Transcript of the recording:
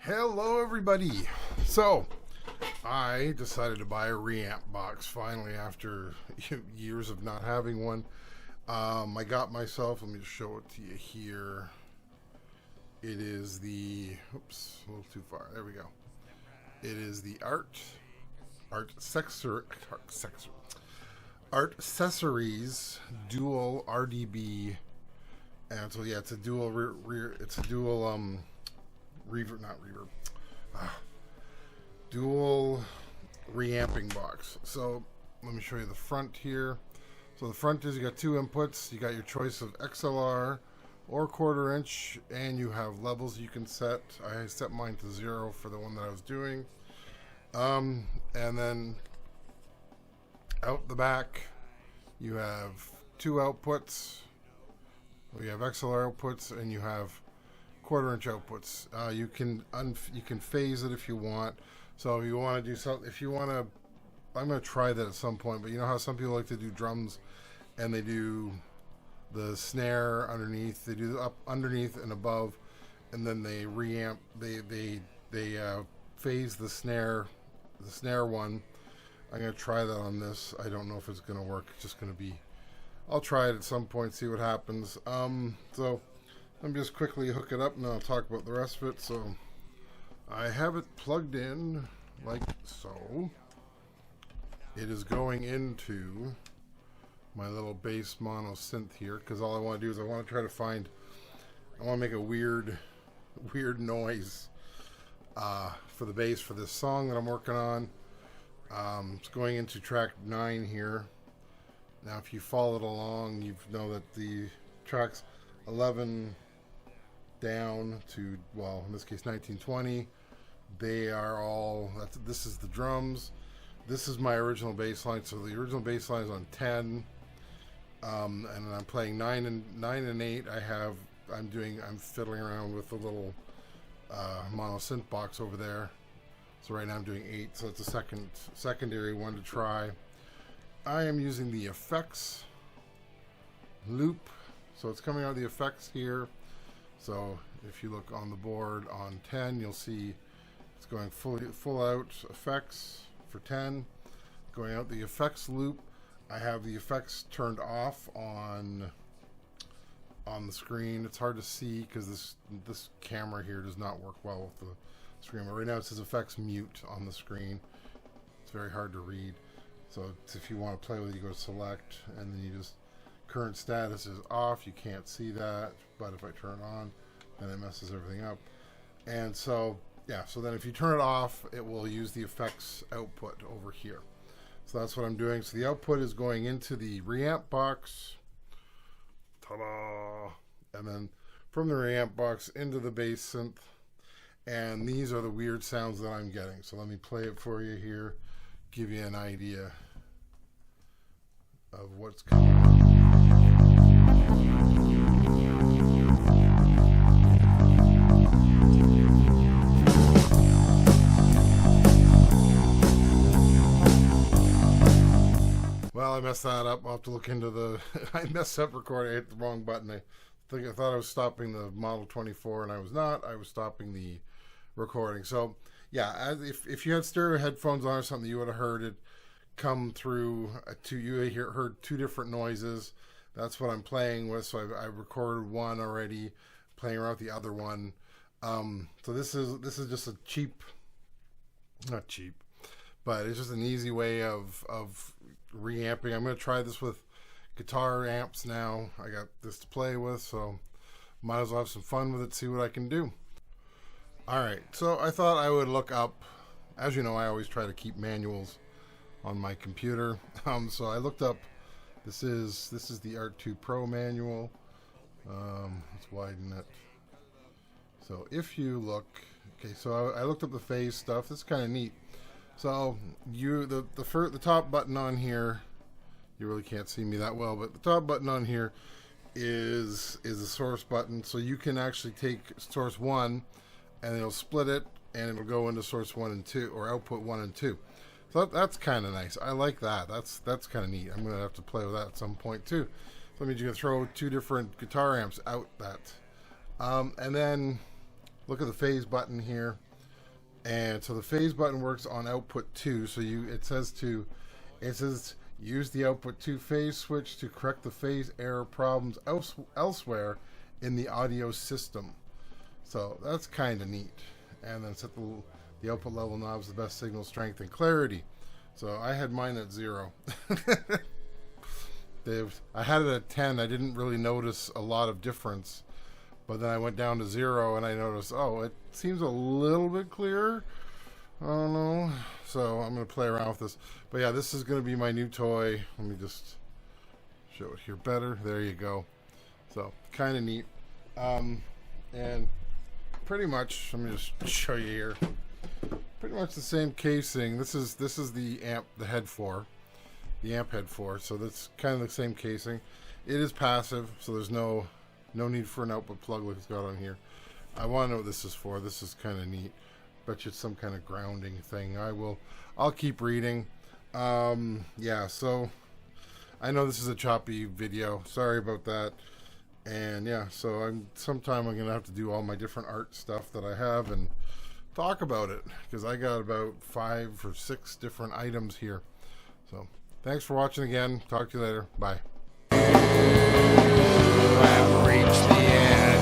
Hello everybody. So I decided to buy a reamp box finally after years of not having one. I got myself, let me just show it to you here. It is the, oops, a little too far. There we go. It is the Art Accessories dual RDB, and so yeah, it's a dual dual reamping box. So let me show you the front here. So the front is, you got two inputs. You got your choice of XLR or 1/4 inch, and you have levels you can set. I set mine to 0 for the one that I was doing. And then out the back you have two outputs. You have XLR outputs and you have 1/4 inch outputs. You can phase it if you want. So if you want to do something, I'm going to try that at some point. But you know how some people like to do drums, and they do the snare underneath, they do the up underneath and above, and then they reamp. They phase the snare one. I'm going to try that on this. I don't know if it's going to work. It's just going to be, I'll try it at some point, see what happens. So let me just quickly hook it up and then I'll talk about the rest of it. So I have it plugged in like so. It is going into my little bass mono synth here, because all I want to do is I want to make a weird noise for the bass for this song that I'm working on. It's going into track 9 here. Now if you follow it along, you know that the tracks 11 down to, well, in this case 1920, they are all, this is the drums, this is my original bass line. So the original bass line is on 10, and I'm playing 9 and 8. I'm fiddling around with the little mono synth box over there. So right now I'm doing 8, so it's a secondary one to try. I am using the effects loop, so it's coming out of the effects here. So if you look on the board on 10, you'll see it's going full out effects for 10. Going out the effects loop, I have the effects turned off on the screen. It's hard to see because this camera here does not work well with the screen. But right now it says effects mute on the screen. It's very hard to read. So if you want to play with it, you go to select, and then you just, current status is off. You can't see that, but if I turn it on, then it messes everything up. And so, yeah, so then if you turn it off, it will use the effects output over here. So that's what I'm doing. So the output is going into the reamp box. Ta-da! And then from the reamp box into the bass synth. And these are the weird sounds that I'm getting. So let me play it for you here, give you an idea of what's coming up. Well, I messed that up. I'll have to look into the I messed up recording. I hit the wrong button. I thought I was stopping the Model 24, and I was not. I was stopping the recording. So yeah, if you had stereo headphones on or something, you would have heard it come through heard two different noises. That's what I'm playing with. So I recorded one already, playing around with the other one. So this is just a not cheap, but it's just an easy way of reamping. I'm going to try this with guitar amps now. I got this to play with, so might as well have some fun with it, see what I can do. Alright, so I thought I would look up, as you know, I always try to keep manuals on my computer. So I looked up, this is the Art 2 Pro manual. Let's widen it. So if you look, okay, so I looked up the phase stuff. This is kind of neat. So the top button on here, you really can't see me that well, but the top button on here is the source button. So you can actually take source 1 and it'll split it and it'll go into source 1 and 2, or output 1 and 2. So that's kind of nice. I like that. That's kind of neat. I'm going to have to play with that at some point too. So that means you can throw two different guitar amps out that. And then look at the phase button here. And so the phase button works on output 2. So it says use the output 2 phase switch to correct the phase error problems elsewhere in the audio system. So that's kind of neat. And then set the output level knobs, the best signal strength and clarity. So I had mine at 0. I had it at 10. I didn't really notice a lot of difference. But then I went down to 0 and I noticed, oh, it seems a little bit clearer. I don't know. So I'm going to play around with this. But yeah, this is going to be my new toy. Let me just show it here better. There you go. So kind of neat. And pretty much, let me just show you here. Pretty much the same casing. This is the amp, the head for. The amp head for. So that's kind of the same casing. It is passive, so there's no need for an output plug like it's got on here. I want to know what this is for. This is kind of neat. Bet you it's some kind of grounding thing. I'll keep reading. Yeah, so I know this is a choppy video. Sorry about that. And yeah, so sometime I'm gonna have to do all my different art stuff that I have and talk about it, because I got about 5 or 6 different items here. So thanks for watching again. Talk to you later. Bye. I've reached the end.